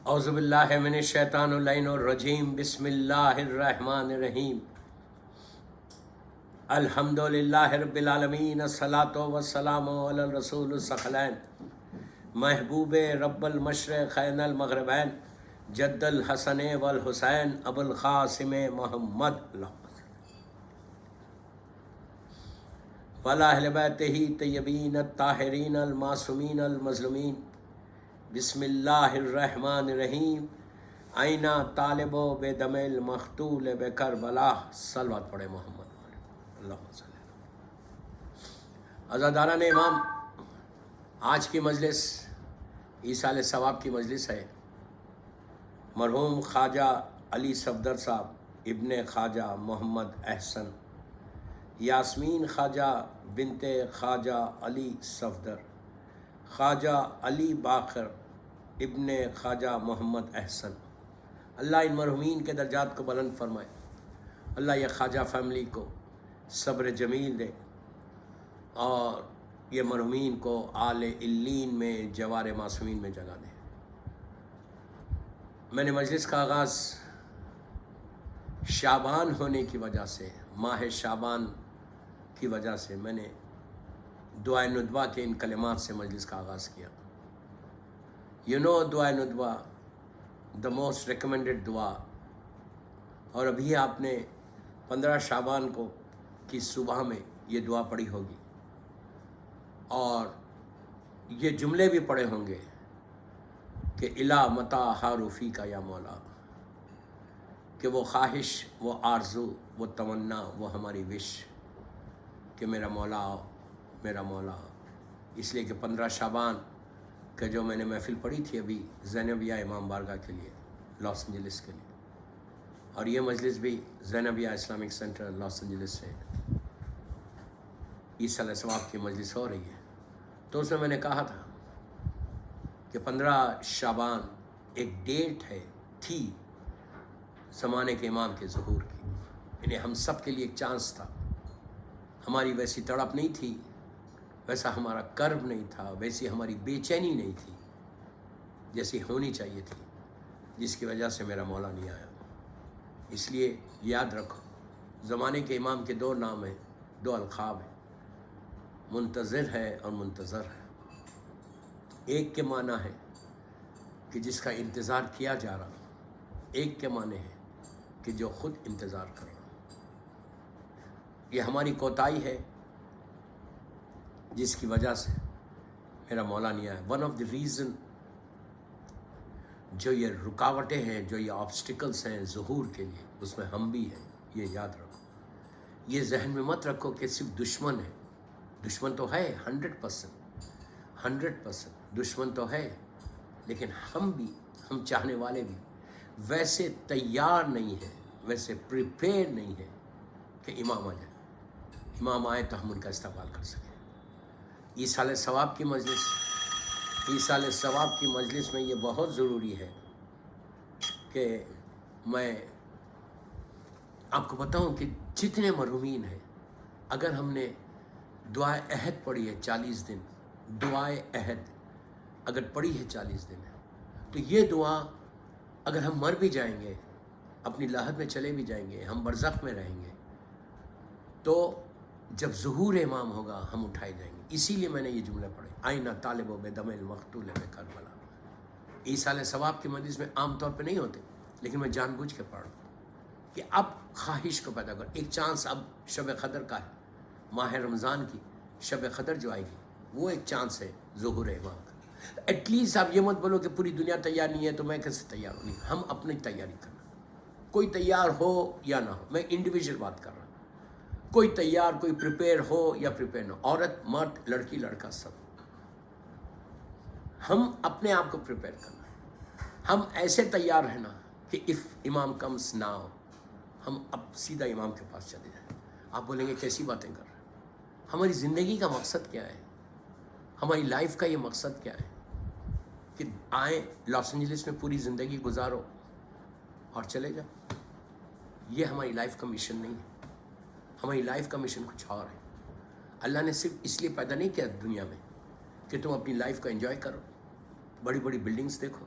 اعوذ باللہ من الشیطان اللعین الرجیم بسم اللہ الرحمن الرحیم الحمد للہ رب العالمین الصلاۃ والسلام علی الرسول الثقلین محبوب رب المشرقین المغربین جد الحسن والحسین ابو القاسم محمد وعلی اہل بیتہ طیبین الطاہرین المعصومین المظلومین بسم اللہ الرحمن الرحیم آئینہ طالب و بے دم المقتول بے کربلا صلوات پڑھے محمد اللہم صلی اللہ عزاداران امام، آج کی مجلس ایصال ثواب کی مجلس ہے۔ مرحوم خواجہ علی صفدر صاحب ابن خواجہ محمد احسن، یاسمین خواجہ بنت خواجہ علی صفدر، خواجہ علی باقر ابن خواجہ محمد احسن، اللہ ان مرحومین کے درجات کو بلند فرمائے۔ اللہ یہ خواجہ فیملی کو صبر جمیل دے اور یہ مرحومین کو آل علین میں جوار معصومین میں جگہ دے۔ میں نے مجلس کا آغاز شعبان ہونے کی وجہ سے، ماہ شعبان کی وجہ سے میں نے دعائے ندوہ کے ان کلمات سے مجلس کا آغاز کیا۔ دعائے ندوہ دا موسٹ ریکمنڈڈ دعا، اور ابھی آپ نے 15 شعبان کو کی صبح میں یہ دعا پڑھی ہوگی اور یہ جملے بھی پڑھے ہوں گے کہ الا متا حاروفی کا یا مولا، کہ وہ خواہش، وہ آرزو، وہ تمنا، وہ ہماری وش کہ میرا مولا آؤ، میرا مولا آؤ۔ اس لیے کہ 15 شعبان کہ جو میں نے محفل پڑھی تھی ابھی زینبیہ امام بارگاہ کے لیے لاس اینجلس کے لیے، اور یہ مجلس بھی زینبیہ اسلامک سینٹر لاس اینجلس سے ایصال ثواب کی مجلس ہو رہی ہے، تو اس میں میں نے کہا تھا کہ 15 شعبان ایک ڈیٹ تھی زمانے کے امام کے ظہور کی، یعنی ہم سب کے لیے ایک چانس تھا۔ ہماری ویسی تڑپ نہیں تھی، ویسا ہمارا کرب نہیں تھا، ویسی ہماری بے چینی نہیں تھی جیسی ہونی چاہیے تھی، جس کی وجہ سے میرا مولا نہیں آیا۔ اس لیے یاد رکھو، زمانے کے امام کے 2 نام ہیں، 2 القاب ہیں، منتظر ہے اور منتظر ہے۔ ایک کے معنی ہے کہ جس کا انتظار کیا جا رہا، ایک کے معنی ہے کہ جو خود انتظار کر رہا۔ یہ ہماری کوتاہی ہے جس کی وجہ سے میرا مولا نہیں آیا۔ ون آف دی ریزن جو یہ رکاوٹیں ہیں، جو یہ آبسٹیکلز ہیں ظہور کے لیے، اس میں ہم بھی ہیں، یہ یاد رکھو۔ یہ ذہن میں مت رکھو کہ صرف دشمن ہے، دشمن تو ہے 100% دشمن تو ہے، لیکن ہم بھی، ہم چاہنے والے بھی ویسے تیار نہیں ہیں، ویسے پریپیئر نہیں ہیں کہ امام آ جائے۔ امام آئے تو ہم ان کا استقبال کر سکیں۔ ایصال ثواب کی مجلس، ایصال ثواب کی مجلس میں یہ بہت ضروری ہے کہ میں آپ کو بتاؤں کہ جتنے مرحومین ہیں، اگر ہم نے دعائے عہد پڑھی ہے 40 دن، دعائے عہد اگر پڑھی ہے 40 دن، تو یہ دعا اگر ہم مر بھی جائیں گے، اپنی لاحت میں چلے بھی جائیں گے، ہم برزخ میں رہیں گے، تو جب ظہور امام ہوگا ہم اٹھائے جائیں گے۔ اسی لیے میں نے یہ جملے پڑھے، آئینہ طالب و بے دم المقتول بے کربلا۔ ایصال ثواب کی مجلس میں عام طور پہ نہیں ہوتے، لیکن میں جان بوجھ کے پڑھ رہا ہوں کہ اب خواہش کو پیدا کر۔ ایک چانس اب شب قدر کا ہے، ماہ رمضان کی شب قدر جو آئے گی، وہ ایک چانس ہے ظہور امام کا۔ ایٹ لیسٹ آپ یہ مت بولو کہ پوری دنیا تیار نہیں ہے تو میں کیسے تیار ہوں۔ نہیں، ہم اپنی تیاری کرنا، کوئی تیار ہو یا نہ ہو، میں انڈیویجول بات کر رہا ہوں، کوئی تیار، کوئی پریپیئر ہو یا پریپیئر نہ ہو، عورت مرد لڑکی لڑکا سب، ہم اپنے آپ کو پریپیئر کرنا۔ ہم ایسے تیار رہنا کہ اف امام کمس ناؤ، ہم اب سیدھا امام کے پاس چلے جائیں۔ آپ بولیں گے کیسی باتیں کر رہے ہیں؟ ہماری زندگی کا مقصد کیا ہے؟ ہماری لائف کا یہ مقصد کیا ہے کہ آئیں لاس اینجلس میں پوری زندگی گزارو اور چلے جاؤ؟ یہ ہماری لائف کا مشن نہیں ہے۔ ہماری لائف کا مشن کچھ اور ہے۔ اللہ نے صرف اس لیے پیدا نہیں کیا دنیا میں کہ تم اپنی لائف کو انجوائے کرو، بڑی بڑی بلڈنگز دیکھو،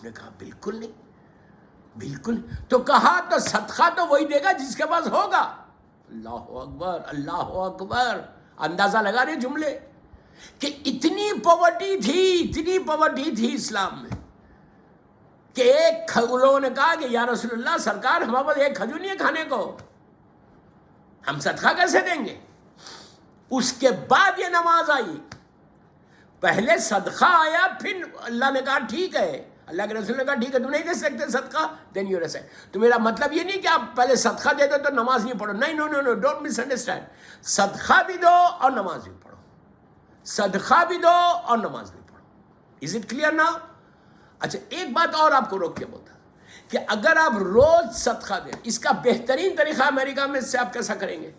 آپ نے کہا بالکل نہیں، بالکل نہیں۔ تو کہا تو صدقہ تو وہی دے گا جس کے پاس ہوگا۔ اللہ اکبر، اللہ اکبر۔ اندازہ لگا رہے جملے کہ اتنی پاورٹی تھی، اتنی پاورٹی تھی اسلام میں کہ ایک لوگوں نے کہا کہ یا رسول اللہ سرکار ہمارے پاس ایک کھجور نہیں ہے کھانے کو، ہم صدقہ کیسے دیں گے؟ اس کے بعد یہ نماز آئی۔ پہلے صدقہ آیا، پھر اللہ نے کہا ٹھیک ہے، اللہ کے رسول نے کہا ٹھیک ہے تم نہیں دے سکتے صدقہ، دین یو ریسٹ۔ تو میرا مطلب یہ نہیں کہ آپ پہلے صدقہ دے دو تو نماز نہیں پڑھو، نہیں، نو نو نو، ڈونٹ مس انڈرسٹینڈ۔ صدقہ بھی دو اور نماز بھی پڑھو، صدقہ بھی دو اور نماز بھی پڑھو۔ از اٹ کلیئر نا؟ اچھا ایک بات اور آپ کو روک کے بولتا کہ اگر آپ روز صدقہ دیں، اس کا بہترین طریقہ امریکہ میں سے آپ کیسا کریں گے؟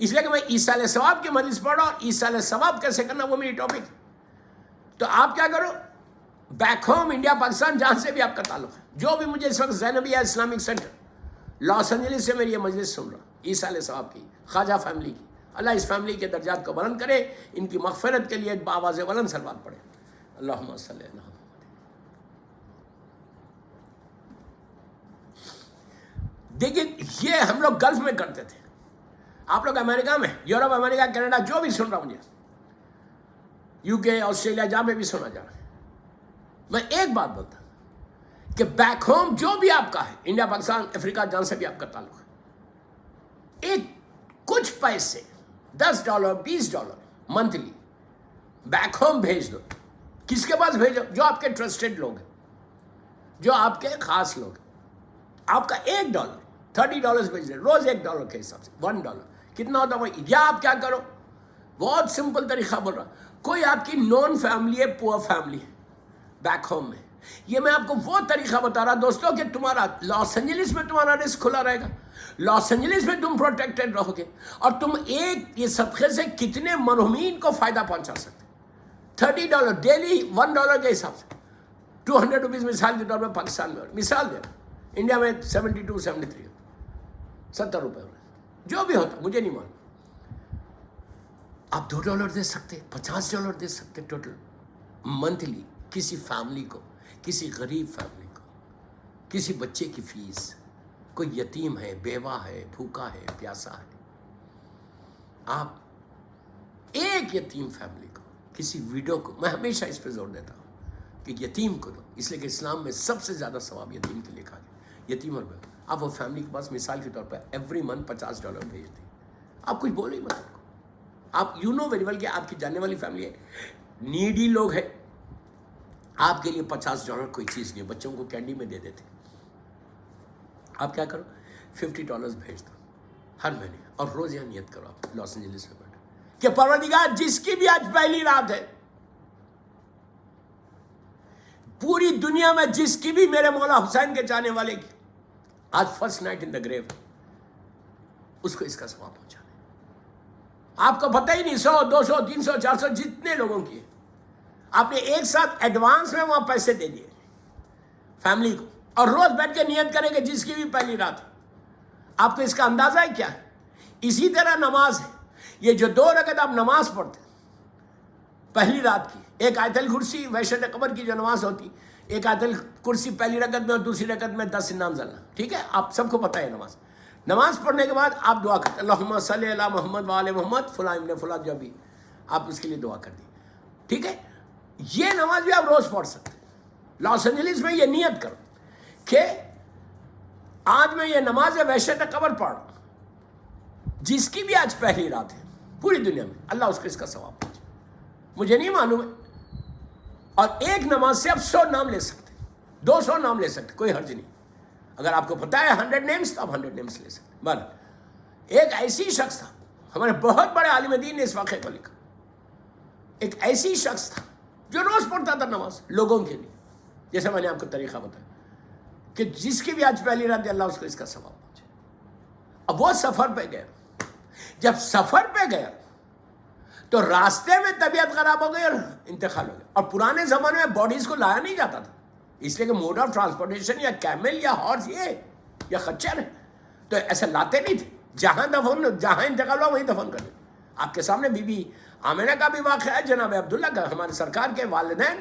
اس لیے کہ میں ایصال ثواب کی مجلس پڑھ رہا ہوں، ایصال ثواب کیسے کرنا وہ میری ٹاپک۔ تو آپ کیا کرو، بیک ہوم انڈیا پاکستان جہاں سے بھی آپ کا تعلق ہے، جو بھی مجھے اس وقت زینبیہ اسلامک سینٹر لاس اینجلس سے میری یہ مجلس سن رہا، ایصال ثواب کی، خواجہ فیملی کی، اللہ اس فیملی کے درجات کو بلند کرے، ان کی مغفرت کے لیے بآواز بلند صلوات پڑھے، اللہم صلی اللہ۔ دیکھیے یہ ہم لوگ گلف میں کرتے تھے، آپ لوگ امریکہ میں، یورپ، امریکہ، کینیڈا، جو بھی سن رہا مجھے، یو کے، آسٹریلیا، جہاں پہ بھی سنا جا رہا ہے، میں ایک بات بولتا ہوں کہ بیک ہوم جو بھی آپ کا ہے، انڈیا، پاکستان، افریقہ، جہاں سے بھی آپ کا تعلق ہے، ایک کچھ پیسے $10 $20 منتھلی بیک ہوم بھیج دو۔ کس کے پاس بھیجو؟ جو آپ کے ٹرسٹڈ لوگ ہیں، جو آپ کے خاص لوگ ہیں۔ آپ کا $1 $30 بھیج دیں، روز $1 کے حساب سے $1 کتنا ہوتا ہے وہ۔ یا آپ کیا کرو، بہت سمپل طریقہ بول رہا، کوئی آپ کی نون فیملی ہے، پور فیملی ہے بیک ہوم میں، یہ میں آپ کو وہ طریقہ بتا رہا دوستوں کہ تمہارا لاس اینجلس میں تمہارا رزق کھلا رہے گا، لاس اینجلس میں تم پروٹیکٹڈ رہو گے، اور تم ایک یہ صدقے سے کتنے مرحومین کو فائدہ پہنچا سکتے۔ $30 ڈیلی $1 کے حساب سے، 200 روپیز مثال کے طور پہ پاکستان میں، مثال دے رہا، انڈیا میں 72 73 70 روپے ہو رہے، جو بھی ہوتا مجھے نہیں معلوم۔ آپ $2 دے سکتے، $50 دے سکتے ٹوٹل منتھلی، کسی فیملی کو، کسی غریب فیملی کو، کسی بچے کی فیس، کوئی یتیم ہے، بیوہ ہے، بھوکا ہے، پیاسا ہے، آپ ایک یتیم فیملی کو، کسی ویڈو کو، میں ہمیشہ اس پہ زور دیتا ہوں کہ یتیم کو دو، اس لیے کہ اسلام میں سب سے زیادہ ثواب یتیم کے لیے کہا گیا، یتیم اور بیوہ۔ آپ وہ فیملی کے پاس مثال کے طور پر ایوری منتھ $50 بھیج دیں، آپ کچھ بولو ہی مت ان کو، آپ یو نو ویری ویل کہ آپ کی جاننے والی فیملی ہے، نیڈی لوگ ہیں، آپ کے لیے $50 کوئی چیز نہیں ہے، بچوں کو کینڈی میں دے دیتے، آپ کیا کرو $50 بھیج دو ہر مہینے، اور روز یہاں نیت کرو آپ لاس اینجلس میں بیٹھ کہ پروردگار جس کی بھی آج پہلی رات ہے، پوری دنیا میں جس کی بھی میرے مولا حسین کے چاہنے والے کی آج فرسٹ نائٹ ان دا گریو، اس کو اس کا ثواب پہنچانا ہے۔ آپ کو پتہ ہی نہیں، 100 200 300 400 جتنے لوگوں کی ہے، آپ نے ایک ساتھ ایڈوانس میں وہاں پیسے دے دیے فیملی کو، اور روز بیٹھ کے نیت کریں کہ جس کی بھی پہلی رات ہے۔ آپ کو اس کا اندازہ ہے کیا ہے؟ اسی طرح نماز ہے، یہ جو 2 رکعت آپ نماز پڑھتے پہلی رات کی، ایک آیت الکرسی وحشت قبر کی جو نماز ہوتی، ایک آیت الکرسی پہلی رکعت میں اور دوسری رکعت میں 10 انعام زلنا، ٹھیک ہے، آپ سب کو پتہ ہے نماز پڑھنے کے بعد آپ دعا کرتے اللہم صلی علی محمد وآل محمد فلاں ابن فلاں، جو بھی آپ اس کے لیے دعا کر دی، ٹھیک ہے۔ یہ نماز بھی آپ روز پڑھ سکتے ہیں۔ لاس اینجلس میں یہ نیت کرو کہ آج میں یہ نماز وحشت قبر پڑھ رہا ہوں، جس کی بھی آج پہلی رات ہے پوری دنیا میں، اللہ اس کو اس کا ثواب پہنچے، مجھے نہیں معلوم ہے۔ اور ایک نماز سے آپ 100 نام لے سکتے، 200 نام لے سکتے، کوئی حرج نہیں۔ اگر آپ کو پتہ ہے 100 نیمز تو آپ 100 نیمز لے سکتے۔ بہرحال ایک ایسی شخص تھا، ہمارے بہت بڑے عالم دین نے اس واقعے کو لکھا، ایک ایسی شخص تھا جو روز پڑھتا تھا نماز لوگوں کے لیے، جیسے میں نے آپ کو طریقہ بتایا کہ جس کی بھی آج پہلی رات ہے اللہ اس کو اس کا ثواب پہنچے۔ اب وہ سفر پہ گیا، جب سفر پہ گیا تو راستے میں طبیعت خراب ہو گئی اور انتقال ہو گیا، اور پرانے زمانے میں باڈیز کو لایا نہیں جاتا تھا، اس لیے کہ موڈ آف ٹرانسپورٹیشن یا کیمل یا ہارس یا خچر ہے، تو ایسے لاتے نہیں تھے، جہاں انتقال ہوا وہیں دفن کر دیں۔ آپ کے سامنے بی بی آمنہ کا بھی واقعہ ہے، جناب عبداللہ کا، ہمارے سرکار کے والدین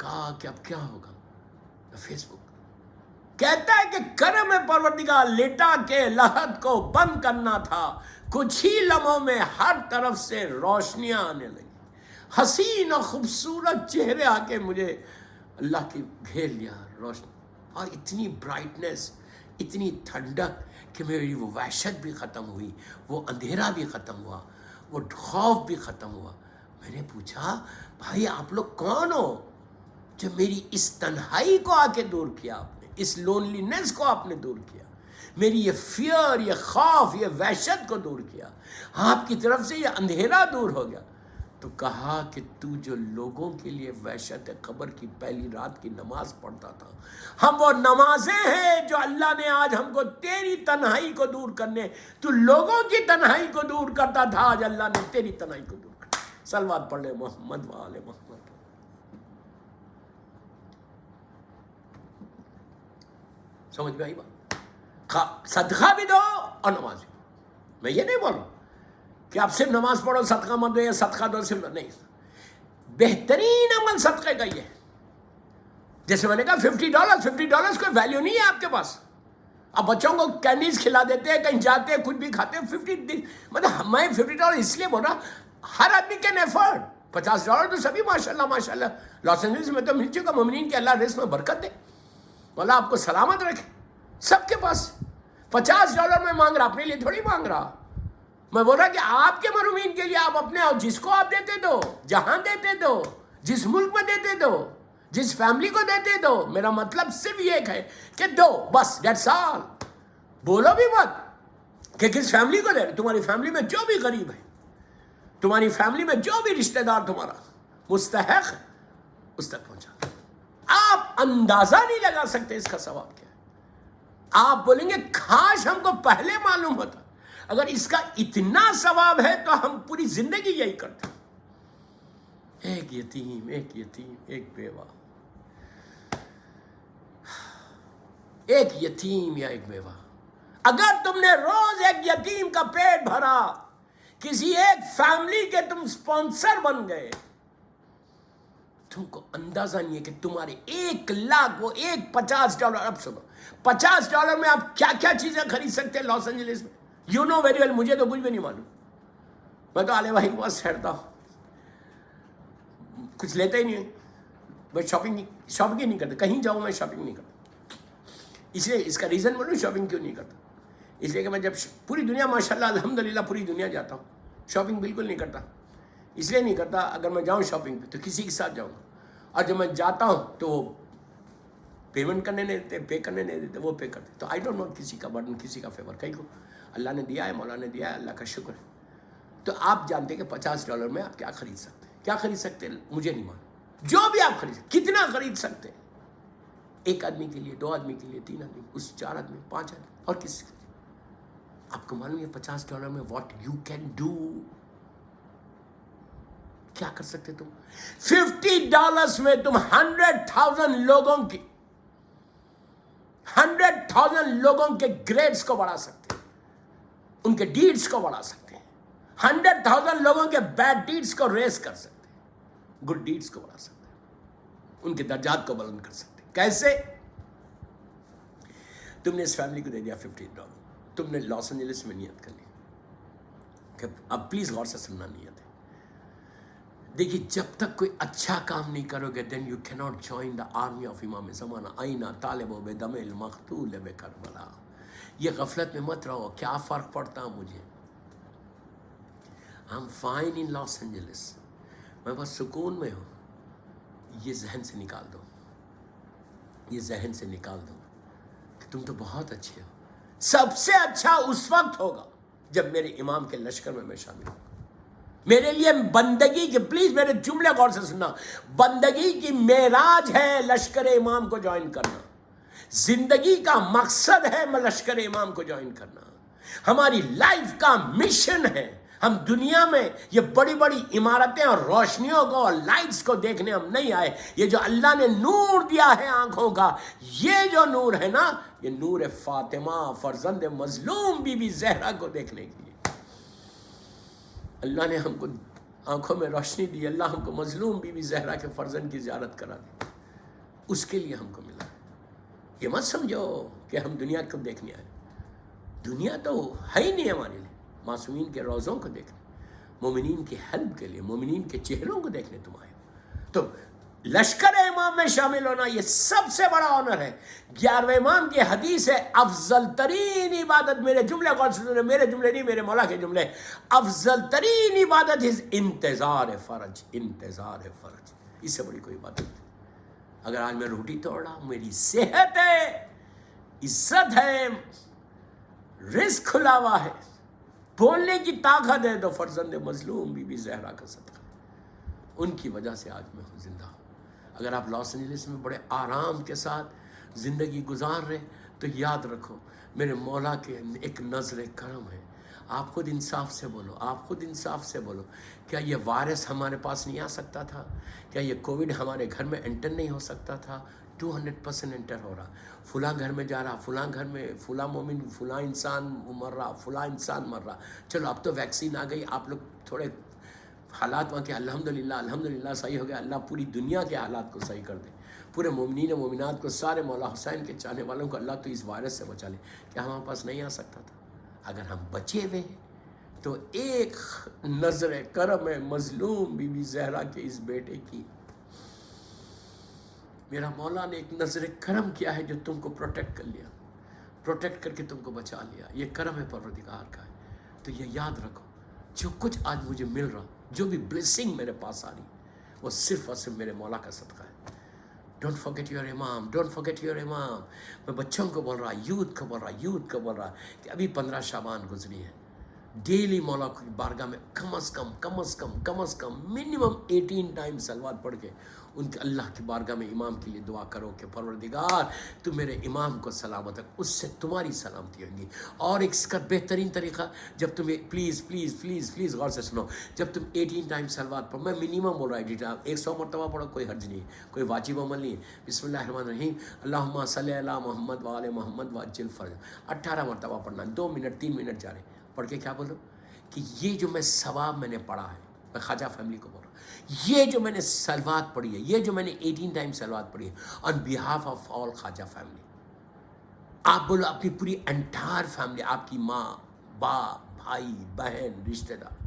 کہا کہ اب کیا ہوگا؟ فیس بک کہتا ہے کہ کرم پروردگار لٹا کے لہت کو بند کرنا تھا، کچھ ہی لمحوں میں ہر طرف سے روشنیاں آنے لگی، حسین اور خوبصورت چہرے آ کے مجھے اللہ کی گھیر لیا روشنی، اور اتنی برائٹنس، اتنی ٹھنڈک کہ میری وہ وحشت بھی ختم ہوئی، وہ اندھیرا بھی ختم ہوا، وہ خوف بھی ختم ہوا۔ میں نے پوچھا بھائی آپ لوگ کون ہو جو میری اس تنہائی کو آ کے دور کیا، آپ نے اس لونلینس کو آپ نے دور کیا، میری یہ فیئر، یہ خوف، یہ وحشت کو دور کیا، آپ کی طرف سے یہ اندھیرا دور ہو گیا۔ تو کہا کہ تو جو لوگوں کے لیے وحشت قبر کی پہلی رات کی نماز پڑھتا تھا، ہم وہ نمازیں ہیں جو اللہ نے آج ہم کو تیری تنہائی کو دور کرنے، تو لوگوں کی تنہائی کو دور کرتا تھا، آج اللہ نے تیری تنہائی کو دور کرنا۔ صلوات پڑھ لے محمد و آل محمد۔ سمجھ میں آئی بات؟ صدقہ بھی دو اور نماز بھی۔ میں یہ نہیں بول رہا کہ آپ صرف نماز پڑھو صدقہ مت دو، یا صدقہ دو صرف نہیں، بہترین عمل صدقے کا یہ ہے۔ جیسے میں نے کہا $50 کوئی ویلیو نہیں ہے آپ کے پاس۔ اب بچوں کو کینڈیز کھلا دیتے ہیں، کہیں جاتے ہیں کچھ بھی کھاتے ہیں، مطلب میں $50 اس لیے بول رہا، ہر آدمی کین ایفورڈ۔ $50 تو سبھی ماشاءاللہ لاس اینجلس میں تو مل چکا، مومنین کے اللہ رزق میں برکت دے، اللہ آپ کو سلامت رکھے، سب کے پاس۔ $50 میں مانگ رہا، اپنے لیے تھوڑی مانگ رہا، میں بول رہا کہ آپ کے مرحومین کے لیے آپ اپنے، اور جس کو آپ دیتے دو، جہاں دیتے دو، جس ملک میں دیتے دو، جس فیملی کو دیتے دو۔ میرا مطلب صرف یہ ہے کہ دو، بس دیٹس آل۔ بولو بھی مت کہ کس فیملی کو دے رہے، تمہاری فیملی میں جو بھی غریب ہے، تمہاری فیملی میں جو بھی رشتہ دار تمہارا مستحق ہے، اس تک پہنچا۔ آپ اندازہ نہیں لگا سکتے اس کا ثواب کیا ہے۔ آپ بولیں گے کاش ہم کو پہلے معلوم ہوتا، اگر اس کا اتنا ثواب ہے تو ہم پوری زندگی یہی کرتے۔ ایک یتیم، ایک بیوہ، ایک یتیم یا ایک بیوہ، اگر تم نے روز ایک یتیم کا پیٹ بھرا، کسی ایک فیملی کے تم سپانسر بن گئے، تم کو اندازہ نہیں ہے کہ تمہارے 1,00,000، وہ ایک $50، اب سنو $50 میں آپ کیا کیا چیزیں خرید سکتے ہیں لاس اینجلس میں؟ یو نو ویری ویل، مجھے تو کچھ بھی نہیں معلوم، میں تو آلے بھائی کے پاس ٹھہرتا ہوں، کچھ لیتا ہی نہیں ہے، میں شاپنگ ہی نہیں کرتا، کہیں جاؤں میں شاپنگ نہیں کرتا۔ اس لیے اس کا ریزن بولوں شاپنگ کیوں نہیں کرتا، اس لیے کہ میں جب پوری دنیا ماشاءاللہ الحمدللہ پوری دنیا جاتا ہوں، شاپنگ بالکل نہیں کرتا۔ اس لیے نہیں کرتا، اگر میں جاؤں شاپنگ پہ تو کسی کے ساتھ جاؤں گا، اور جب میں جاتا ہوں تو وہ پیمنٹ کرنے نہیں دیتے، پے کرنے نہیں دیتے، وہ پے کرتے۔ تو آئی ڈونٹ نو کسی کا برڈن، کسی کا فیور، کہیں کو اللہ نے دیا ہے، مولا نے دیا ہے، اللہ کا شکر ہے۔ تو آپ جانتے کہ $50 میں آپ کیا خرید سکتے ہیں، کیا خرید سکتے ہیں، مجھے نہیں معلوم، جو بھی آپ خرید سکتے، کتنا خرید سکتے ہیں، ایک آدمی کے لیے، 2 آدمی کے لیے، 3 آدمی، اس 4 آدمی، 5 آدمی، اور کسی کے لیے۔ آپ کو معلوم ہے $50 میں واٹ یو کین ڈو، کیا کر سکتے تم؟ $50 میں تم 100,000 لوگوں کی، 100,000 لوگوں کے گریڈز کو بڑھا سکتے ہیں، ان کے ڈیڈز کو بڑھا سکتے ہیں، 100,000 لوگوں کے بیڈ ڈیڈز کو ریز کر سکتے ہیں، گڈ ڈیڈز کو بڑھا سکتے ہیں، ان کے درجات کو بلند کر سکتے ہیں۔ کیسے؟ تم نے اس فیملی کو دے دیا $50، تم نے لاس اینجلس میں نیت کر لی کہ اب پلیز غور سے سننا نیت ہے۔ دیکھیے جب تک کوئی اچھا کام نہیں کرو گے دین یو کی not join the army of امام زمانہ، آئینہ طالب و بدم المقتول بکربلا۔ یہ غفلت میں مت رہو، کیا فرق پڑتا مجھے، I'm fine in Los Angeles, میں بس سکون میں ہوں۔ یہ ذہن سے نکال دو، یہ ذہن سے نکال دو کہ تم تو بہت اچھے ہو۔ سب سے اچھا اس وقت ہوگا جب میرے امام کے لشکر میں شامل ہوں۔ میرے لیے بندگی کی، پلیز میرے جملے غور سے سننا، بندگی کی معراج ہے لشکر امام کو جوائن کرنا، زندگی کا مقصد ہے لشکر امام کو جوائن کرنا، ہماری لائف کا مشن ہے۔ ہم دنیا میں یہ بڑی بڑی عمارتیں اور روشنیوں کو اور لائٹس کو دیکھنے ہم نہیں آئے، یہ جو اللہ نے نور دیا ہے آنکھوں کا، یہ جو نور ہے نا، یہ نور فاطمہ فرزند مظلوم بی بی زہرا کو دیکھنے کے لیے اللہ نے ہم کو آنکھوں میں روشنی دی، اللہ ہم کو مظلوم بی بی زہرا کے فرزند کی زیارت کرا دی۔ اس کے لیے ہم کو ملا ہے. یہ مت سمجھو کہ ہم دنیا کو دیکھنے آئے. دنیا تو ہے ہی نہیں ہمارے لیے. معصومین کے روزوں کو دیکھنے, مومنین کی ہیلپ کے لیے, مومنین کے چہروں کو دیکھنے تم آئے ہو. تو لشکر امام میں شامل ہونا یہ سب سے بڑا آنر ہے. 11ویں امام کی حدیث ہے, افضل ترین عبادت, میرے جملے غور سے سنیں, میرے جملے نہیں, میرے مولا کے جملے, افضل ترین عبادت ہے انتظار فرج. انتظار فرج, اس سے بڑی کوئی عبادت نہیں. اگر آج میں روٹی توڑ رہا ہوں, میری صحت ہے, عزت ہے, رزق کھلا ہوا ہے, بولنے کی طاقت ہے, تو فرزند مظلوم بی بی زہرا کا صدقہ, ان کی وجہ سے آج میں زندہ ہوں. اگر آپ لاس اینجلس میں بڑے آرام کے ساتھ زندگی گزار رہے تو یاد رکھو میرے مولا کے ایک نظر کرم ہے. آپ خود انصاف سے بولو, آپ خود انصاف سے بولو. کیا یہ وائرس ہمارے پاس نہیں آ سکتا تھا؟ کیا یہ کووڈ ہمارے گھر میں انٹر نہیں ہو سکتا تھا؟ 200% انٹر ہو رہا. فلاں گھر میں جا رہا, فلاں گھر میں فلاں مومن, فلاں انسان مر رہا, فلاں انسان مر رہا. چلو اب تو ویکسین آ گئی, آپ لوگ تھوڑے حالات وہاں کے الحمدللہ صحیح ہو گیا. اللہ پوری دنیا کے حالات کو صحیح کر دے. پورے مومنین و مومنات کو, سارے مولا حسین کے چاہنے والوں کو اللہ تو اس وائرس سے بچا لے. کیا ہمارے پاس نہیں آ سکتا تھا؟ اگر ہم بچے ہوئے ہیں تو ایک نظر کرم ہے مظلوم بی بی زہرا کے اس بیٹے کی. میرا مولا نے ایک نظر کرم کیا ہے جو تم کو پروٹیکٹ کر لیا, پروٹیکٹ کر کے تم کو بچا لیا. یہ کرم ہے پروردگار کا ہے. تو یہ یاد رکھو, جو کچھ آج مجھے مل رہا, جو بھی بلیسنگ میرے پاس آ رہی, وہ صرف اور صرف میرے مولا کا صدقہ ہے. ڈونٹ forget your امام, ڈونٹ forget your امام. میں بچوں کو بول رہا, یوتھ کو بول رہا کہ ابھی 15 شعبان گزری ہے. ڈیلی مولا کی بارگاہ میں کم از کم منیمم 18 ٹائم سلوات پڑھ کے ان کے اللہ کی بارگاہ میں امام کے لیے دعا کرو کہ پروردگار تو میرے امام کو سلامت رکھ, اس سے تمہاری سلامتی ہوگی. اور اس کا بہترین طریقہ, جب تمہیں پلیز غور سے سنو, جب تم 18 ٹائم سلوات پڑھو, میں منیمم بول رہا ہوں, 100 مرتبہ پڑھو, کوئی حرج نہیں, کوئی واجب عمل نہیں. بسم اللہ الرحمن الرحیم, اللہم صلی علی محمد وآل محمد وعجل فرج, 18 مرتبہ پڑھنا, 2 منٹ 3 منٹ جا رہے. پڑھ کے کیا بولو کہ یہ جو میں ثواب میں نے پڑھا ہے, میں خواجہ فیملی کو بول رہا ہوں, یہ جو میں نے سلوات پڑھی ہے, یہ جو میں نے 18 ٹائم سلوات پڑھی ہے on behalf of all Khwaja family. آپ بولو اپنی پوری انٹائر فیملی, آپ کی ماں, باپ, بھائی, بہن, رشتہ دار,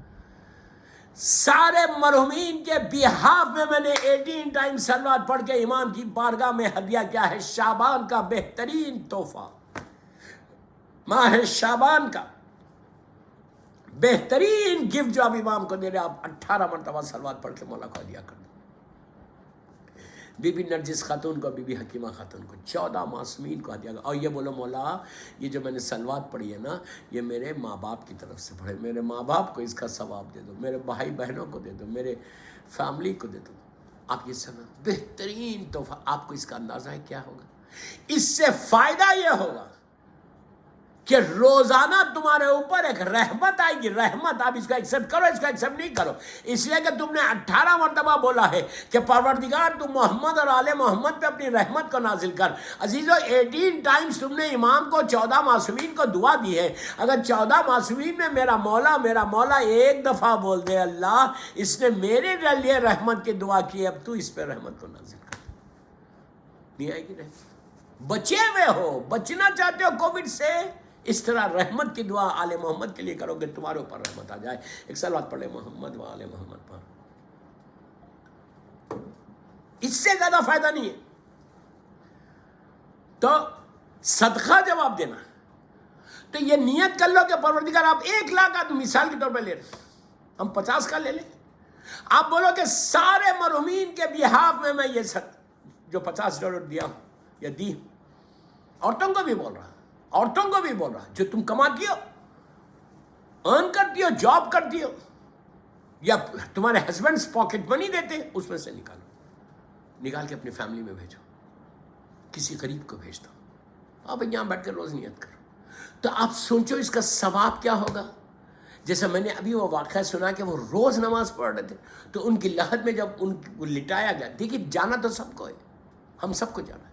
سارے مرحومین کے بیہاف میں نے 18 ٹائم سلوات پڑھ کے امام کی بارگاہ میں ہدیہ کیا ہے. شعبان کا بہترین تحفہ, ماہ شعبان کا بہترین گفٹ جو آپ امام کو دے رہے, آپ 18 مرتبہ سلوات پڑھ کے مولا کو ہدیہ کر دو. بی بی نرجس خاتون کو, بی بی حکیمہ خاتون کو, 14 معصومین کو ہدیہ کر. اور یہ بولو مولا یہ جو میں نے سلوات پڑھی ہے نا, یہ میرے ماں باپ کی طرف سے پڑھے, میرے ماں باپ کو اس کا ثواب دے دو, میرے بھائی بہنوں کو دے دو, میرے فیملی کو دے دو. آپ یہ سمجھ, بہترین تحفہ. آپ کو اس کا اندازہ ہے کیا ہوگا؟ اس سے فائدہ یہ ہوگا کہ روزانہ تمہارے اوپر ایک رحمت آئے گی. رحمت, آپ اس کو ایکسیپٹ کرو, اس کو ایکسیپٹ نہیں کرو, اس لیے کہ تم نے 18 مرتبہ بولا ہے کہ پروردگار تم محمد اور آل محمد پہ اپنی رحمت کو نازل کر. عزیزو 18 ٹائمز تم نے امام کو 14 معصومین کو دعا دی ہے. اگر 14 معصومین میں میرا مولا ایک دفعہ بول دے اللہ اس نے میرے لیے رحمت کی دعا کی, اب تو اس پہ رحمت کو نازل کر, نہیں آئے گی رحمت؟ بچے ہوئے ہو, بچنا چاہتے ہو کووڈ سے, اس طرح رحمت کی دعا آل محمد کے لیے کرو کہ تمہارے اوپر رحمت آ جائے. ایک سلوات پڑھ لے محمد و آل محمد پر, اس سے زیادہ فائدہ نہیں ہے. تو صدقہ جب آپ دینا تو یہ نیت کر لو کہ پروردگار آپ 1 لاکھ آپ مثال کے طور پہ لے رہے, ہم 50 کا لے لیں. آپ بولو کہ سارے مرحومین کے بیہاف میں یہ جو $50 دیا ہوں یا دی, عورتوں کو بھی بول رہا, جو تم کماتی ہو, ارن کرتی ہو, جاب کرتی ہو, یا تمہارے ہسبینڈز پاکٹ منی دیتے, اس میں سے نکال کے اپنی فیملی میں بھیجو, کسی غریب کو بھیج دو. آپ یہاں بیٹھ کر روز نیت کرو. تو آپ سوچو اس کا ثواب کیا ہوگا. جیسا میں نے ابھی وہ واقعہ سنا کہ وہ روز نماز پڑھ رہے تھے, تو ان کی لحد میں جب ان کو لٹایا گیا, دیکھیے جانا تو سب کو ہے, ہم سب کو جانا ہے.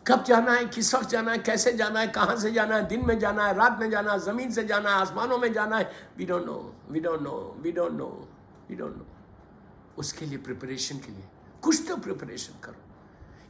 کب جانا ہے, کس وقت جانا ہے, کیسے جانا ہے, کہاں سے جانا ہے, دن میں جانا ہے, رات میں جانا ہے, زمین سے جانا ہے, آسمانوں میں جانا ہے, وی ڈونٹ نو. اس کے لیے پریپریشن کے لیے کچھ تو پریپریشن کرو.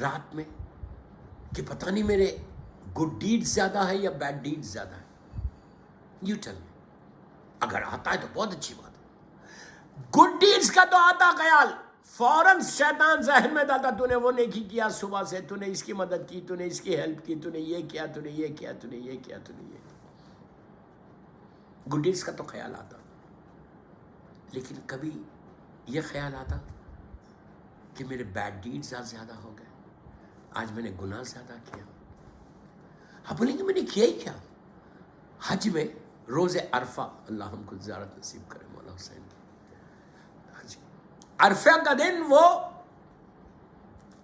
رات میں کہ پتہ نہیں میرے گڈ ڈیڈ زیادہ ہے یا بیڈ ڈیڈ زیادہ ہے؟ You tell me. اگر آتا ہے تو بہت اچھی بات ہے. گڈ ڈیڈز کا تو آتا خیال فوراً شیطان ذہن میں ڈالتا تو نے وہ نیکی کیا صبح سے, تو نے اس کی مدد کی, تو نے اس کی ہیلپ کی, تو نے یہ کیا, تو نے یہ کیا, تو نے یہ کیا, تو نے یہ کیا. گڈ ڈیڈز کا تو خیال آتا, لیکن کبھی یہ خیال آتا کہ میرے بیڈ ڈیڈز آج زیادہ ہو گئے, آج میں نے گناہ زیادہ کیا. آپ بولیں گے میں نے کیا ہی کیا؟ حج میں روز عرفہ, اللہ ہم کو زیارت نصیب کرے مولا حسین کی. عرفہ کا دن وہ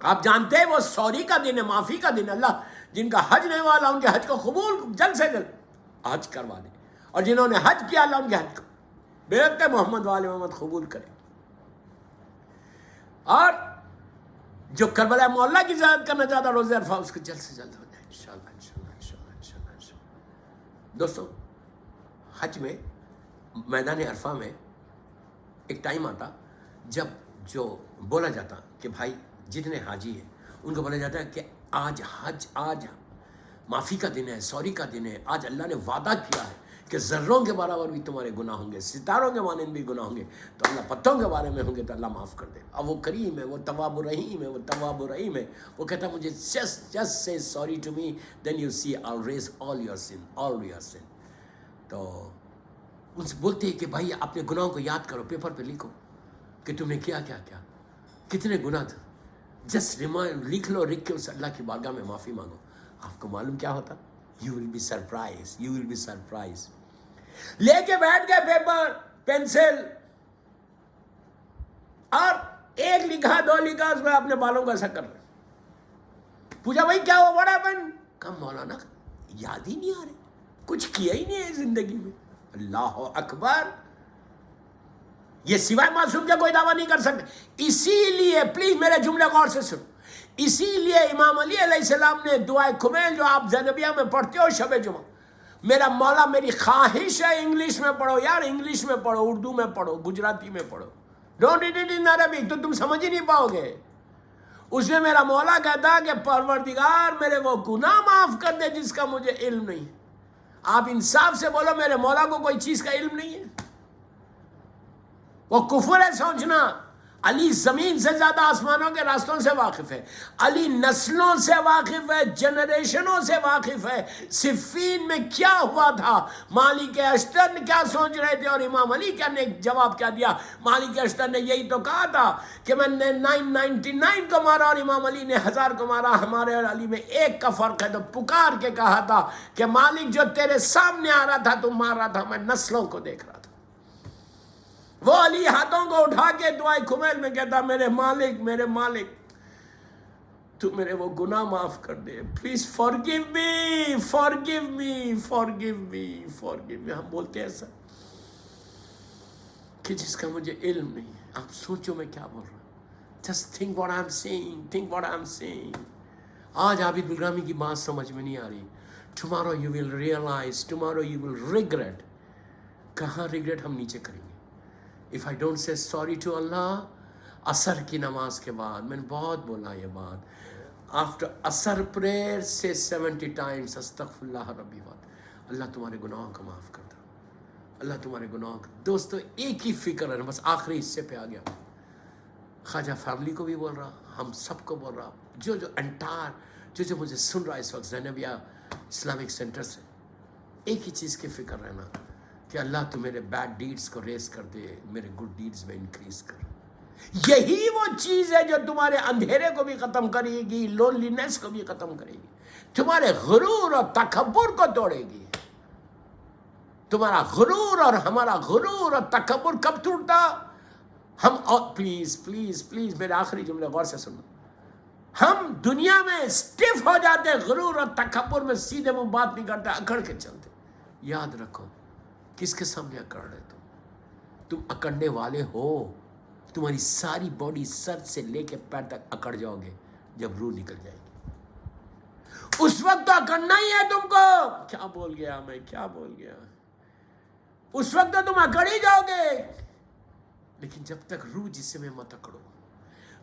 آپ جانتے ہیں وہ سوری کا دن ہے, معافی کا دن. اللہ جن کا حج نہیں والا ان کے حج کو قبول جلد سے جلد حج کروا دے, اور جنہوں نے حج کیا اللہ ان کے حج کو بیرت محمد والے محمد قبول کرے. اور جو کربلا مولا کی زیارت کرنا چاہتا روزہ عرفہ اس کو جلد سے جلد ہو جائے انشاءاللہ انشاءاللہ انشاءاللہ انشاءاللہ انشاءاللہ. دوستو حج میں میدان عرفہ میں ایک ٹائم آتا جب جو بولا جاتا کہ بھائی جتنے حاجی ہیں ان کو بولا جاتا ہے کہ آج معافی کا دن ہے, سوری کا دن ہے. آج اللہ نے وعدہ کیا ہے کہ ذروں کے برابر بھی تمہارے گناہ ہوں گے, ستاروں کے مانند بھی گناہ ہوں گے, تو اللہ پتوں کے بارے میں ہوں گے تو اللہ معاف کر دے. اب وہ کریم ہے, وہ تواب الرحیم ہے, وہ تواب الرحیم ہے. وہ کہتا ہے مجھے just say sorry to me, then you see I'll erase all your sin. تو ان سے بولتے ہیں کہ بھائی اپنے گناہوں کو یاد کرو, پیپر پہ لکھو کہ تم نے کیا کیا کیا, کتنے گناہ تھے. جسٹ لکھ لو, لکھ کے اس اللہ کی بارگاہ میں معافی مانگو. آپ کو معلوم کیا ہوتا؟ You will be surprise. لے کے بیٹھ گئے پیپر پینسل اور ایک لکھا دو لکھا اس میں اپنے بالوں کو ایسا کر رہے. پوچھا بھائی کیا ہوا, بڑا بن کم مولانا یاد ہی نہیں آ رہے, کچھ کیا ہی نہیں ہے زندگی میں. اللہ اکبر. یہ سوائے معصوم کے کوئی دعویٰ نہیں کر سکتے. اسی لیے پلیز میرے جملے غور سے سنو, اسی لیے امام علی علیہ السلام نے دعائے کمیل جو آپ زینبیہ میں پڑھتے ہو شب جمعہ, میرا مولا میری خواہش ہے انگلش میں پڑھو یار, انگلش میں پڑھو, اردو میں پڑھو, گجراتی میں پڑھو, don't read it in Arabic, تو تم سمجھ ہی نہیں پاؤ گے. اس میں میرا مولا کہتا کہ پروردگار میرے وہ گناہ معاف کر دے جس کا مجھے علم نہیں. آپ انصاف سے بولو میرے مولا کو کوئی چیز کا علم نہیں ہے؟ وہ کفر ہے سوچنا. علی زمین سے زیادہ آسمانوں کے راستوں سے واقف ہے, علی نسلوں سے واقف ہے, جنریشنوں سے واقف ہے. صفین میں کیا ہوا تھا, مالک اشتر نے کیا سوچ رہے تھے, اور امام علی کیا نے جواب کیا دیا. مالک اشتر نے یہی تو کہا تھا کہ میں نے 999 کو مارا اور امام علی نے 1000 کو مارا, ہمارے اور علی میں ایک کا فرق ہے. تو پکار کے کہا تھا کہ مالک جو تیرے سامنے آ رہا تھا تو مار رہا تھا, میں نسلوں کو دیکھ رہا تھا. وہ علی ہاتھوں کو اٹھا کے دعائے کمیل میں کہتا میرے مالک تو میرے وہ گناہ معاف کر دے, پلیز forgive me. ہم بولتے ہیں ایسا کہ جس کا مجھے علم نہیں ہے. آپ سوچو میں کیا بول رہا ہوں. just think what I'm saying. آج عابد الگرامی کی بات سمجھ میں نہیں آ رہی. tomorrow you will realize, tomorrow you will regret. کہاں ریگریٹ ہم نیچے کریں گے. if I don't say sorry to Allah, عصر کی نماز کے بعد, میں نے بہت بولا یہ بات, after عصر prayer say 70 times استغفر اللہ ربی بات, اللہ تمہارے گناہوں کو معاف کر دو, اللہ تمہارے گناہوں کو. دوستو ایک ہی فکر ہے, بس آخری حصے پہ آ گیا. خواجہ فیملی کو بھی بول رہا, ہم سب کو بول رہا, جو انٹائر جو مجھے سن رہا اس وقت زینبیہ اسلامک سینٹر سے, ایک ہی چیز کی فکر رہنا کہ اللہ تو میرے بیڈ ڈیڈز کو ریز کر دے, میرے گڈ ڈیڈز میں انکریز کر. یہی وہ چیز ہے جو تمہارے اندھیرے کو بھی ختم کرے گی, لونلینس کو بھی ختم کرے گی, تمہارے غرور اور تکبر کو توڑے گی. تمہارا غرور اور ہمارا غرور اور تکبر کب ٹوٹتا؟ ہم پلیز میرے آخری جملے غور سے سنو. ہم دنیا میں اسٹف ہو جاتے, غرور اور تکبر میں سیدھے منہ بات نہیں کرتے, اکڑ کے چلتے. یاد رکھو کس کے سامنے اکڑ رہے تم اکڑنے والے ہو. تمہاری ساری باڈی سر سے لے کے پیر تک اکڑ جاؤ گے جب روح نکل جائے گی. اس وقت تو اکڑنا ہی ہے تم کو. کیا بول گیا. اس وقت تو تم اکڑ ہی جاؤ گے, لیکن جب تک روح جسم میں مت اکڑو,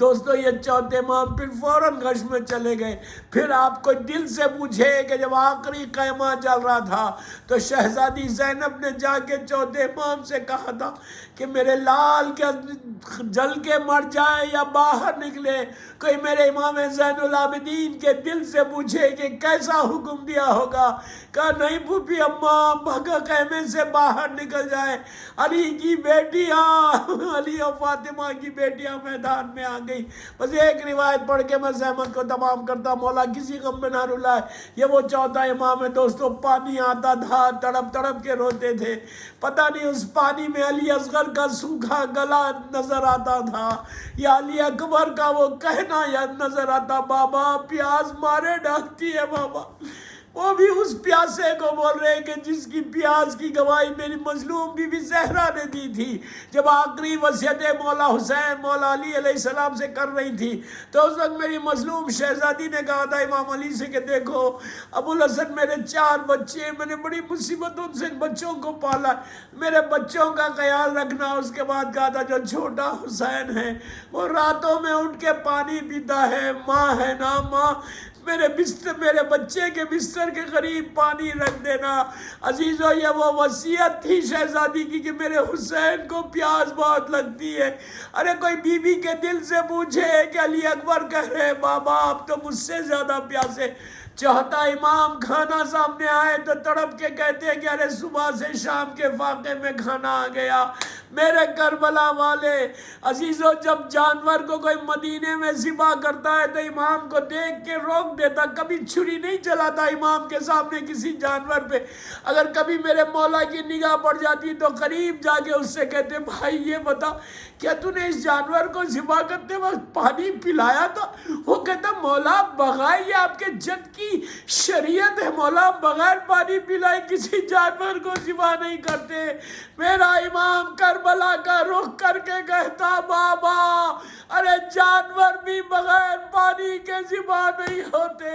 دوستو یہ چوتھے امام پھر فوراً غش میں چلے گئے. پھر آپ کو دل سے پوچھے کہ جب آخری قیمہ چل رہا تھا تو شہزادی زینب نے جا کے چوتھے امام سے کہا تھا کہ میرے لال کیا جل کے مر جائے یا باہر نکلے. کوئی میرے امام زین العابدین کے دل سے پوچھے کہ کیسا حکم دیا ہوگا. کہا نہیں پھوپھی اماں بھگا خیمے سے باہر نکل جائے. علی کی بیٹیاں، علی اور فاطمہ کی بیٹیاں میدان میں آ گئی. بس ایک روایت پڑھ کے میں زحمت کو تمام کرتا. مولا کسی غم میں نہ رلائے. یہ وہ چوتھا امام ہے دوستو. پانی آتا تھا، تڑپ تڑپ کے روتے تھے. پتہ نہیں اس پانی میں علی اصغر کا سوکھا گلا نظر آتا تھا یا علی اکبر کا وہ کہنا یاد نظر آتا، بابا پیاس مارے ڈالتی ہے بابا. وہ بھی اس پیاسے کو بول رہے کہ جس کی پیاس کی گواہی میری مظلوم بی بی زہرا نے دی تھی جب آخری وصیت مولا حسین مولا علی علیہ السلام سے کر رہی تھی. تو اس وقت میری مظلوم شہزادی نے کہا تھا امام علی سے کہ دیکھو ابو الحسن میرے 4 بچے ہیں، میں نے بڑی مصیبتوں سے ان بچوں کو پالا، میرے بچوں کا خیال رکھنا. اس کے بعد کہا تھا جو چھوٹا حسین ہے وہ راتوں میں اٹھ کے پانی پیتا ہے، ماں ہے نا ماں میرے بچے کے بستر کے قریب پانی رکھ دینا. عزیزو یہ وہ وصیت تھی شہزادی کی کہ میرے حسین کو پیاس بہت لگتی ہے. ارے کوئی بی بی کے دل سے پوچھے کہ علی اکبر کہہ رہے بابا آپ تو مجھ سے زیادہ پیاسے. چوتھا امام کھانا سامنے آئے تو تڑپ کے کہتے ہیں کہ ارے صبح سے شام کے فاقے میں کھانا آ گیا. میرے کربلا والے عزیزو جب جانور کو کوئی مدینے میں ذبح کرتا ہے تو امام کو دیکھ کے روک دیتا، کبھی چھری نہیں چلاتا امام کے سامنے کسی جانور پہ. اگر کبھی میرے مولا کی نگاہ پڑ جاتی تو قریب جا کے اس سے کہتے بھائی یہ بتا کیا تو نے اس جانور کو ذبح کرتے وقت پانی پلایا تھا؟ وہ کہتا مولا بغیر یہ آپ کے جد کی شریعت ہے، مولا بغیر پانی پلائے کسی جانور کو ذبح نہیں کرتے. میرا امام کربلا کا رخ کر کے کہتا بابا ارے جانور بھی بغیر پانی کے ذبح نہیں ہوتے.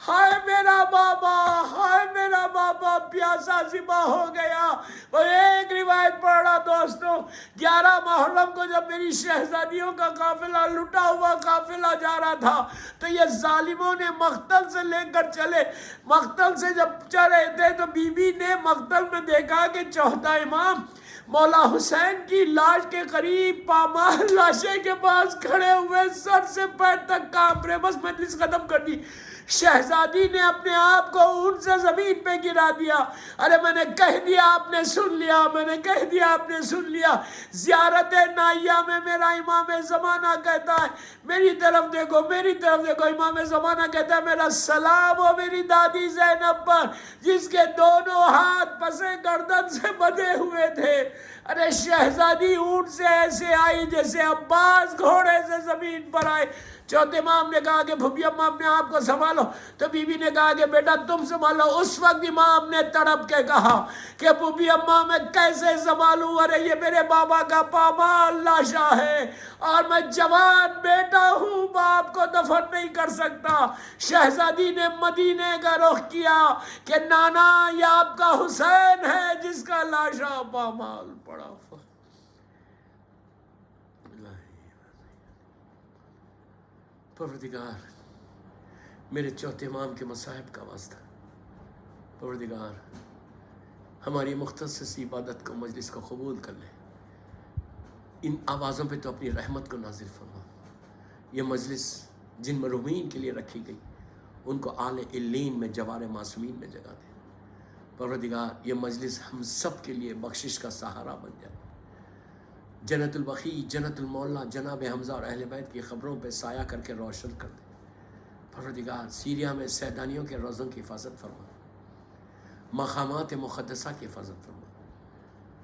ہائے میرا بابا، ہائے میرا بابا پیاسا ذبح ہو گیا. وہ ایک روایت پڑھ رہا دوستو 11 محرم کو جب میری شہزادیوں کا قافلہ لٹا ہوا قافلہ جا رہا تھا تو یہ ظالموں نے مقتل سے لے کر چلے. مقتل سے جب چلے تھے تو بی بی نے مقتل میں دیکھا کہ چوتھا امام مولا حسین کی لاش کے قریب پامال لاشے کے پاس کھڑے ہوئے سر سے پیر تک کانپ رہے. بس مجلس ختم کر دی. شہزادی نے اپنے آپ کو اونٹ سے زمین پہ گرا دیا. ارے میں نے کہہ دیا آپ نے سن لیا، میں نے کہہ دیا آپ نے سن لیا. زیارت نائیہ میں میرا امام زمانہ کہتا ہے میری طرف دیکھو میری طرف دیکھو. امام زمانہ کہتا ہے میرا سلام ہو میری دادی زینب پر جس کے دونوں ہاتھ پسے گردن سے بدھے ہوئے تھے. ارے شہزادی اونٹ سے ایسے آئی جیسے عباس گھوڑے سے زمین پر آئے. چوتھے امام نے کہا کہ بھوپی اماں اپنے آپ کو سنبھالو. تو بی بی نے کہا کہ بیٹا تم سنبھالو. اس وقت امام نے تڑپ کے کہا کہ بھوپی اماں میں کیسے سنبھالوں، ارے یہ میرے بابا کا پامال لاشا ہے اور میں جوان بیٹا ہوں، باپ کو دفن نہیں کر سکتا. شہزادی نے مدینے کا رخ کیا کہ نانا یہ آپ کا حسین ہے جس کا لاشا پامال پڑا. پروردگار میرے چوتھے امام کے مصائب کا واسطہ، پروردگار ہماری مختص عبادت کو مجلس کو قبول کر لے. ان آوازوں پہ تو اپنی رحمت کو نازل فرما. یہ مجلس جن مرحومین کے لیے رکھی گئی ان کو اعلی علین میں جوار معصومین میں جگہ دے. پروردگار یہ مجلس ہم سب کے لیے بخشش کا سہارا بن جائے. جنت البقیع، جنت المولا جناب حمزہ اور اہل بیت کی خبروں پہ سایہ کر کے روشن کر دے. پروردگار سیریا میں سیدانیوں کے روزوں کی حفاظت فرما، مقامات مقدسہ کی حفاظت فرما.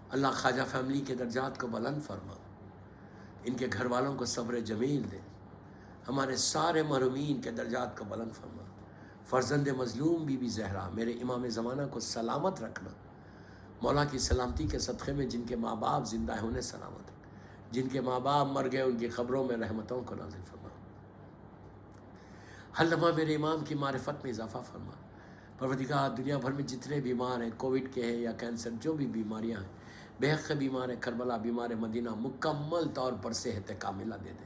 اللہ خواجہ فیملی کے درجات کو بلند فرما، ان کے گھر والوں کو صبر جمیل دے. ہمارے سارے مرحومین کے درجات کو بلند فرما. فرزند مظلوم بی بی زہرا میرے امام زمانہ کو سلامت رکھنا. مولا کی سلامتی کے صدقے میں جن کے ماں باپ زندہ ہیں انہیں سلامت رکھ، جن کے ماں باپ مر گئے ان کی قبروں میں رحمتوں کو نازل فرما. ہر لمحہ میرے امام کی معرفت میں اضافہ فرما. پروردگار دنیا بھر میں جتنے بیمار ہیں، کووڈ کے ہیں یا کینسر، جو بھی بیماریاں ہیں، بے حق بیمار ہیں، کربلا بیمار مدینہ، مکمل طور پر صحت کاملہ دے دے.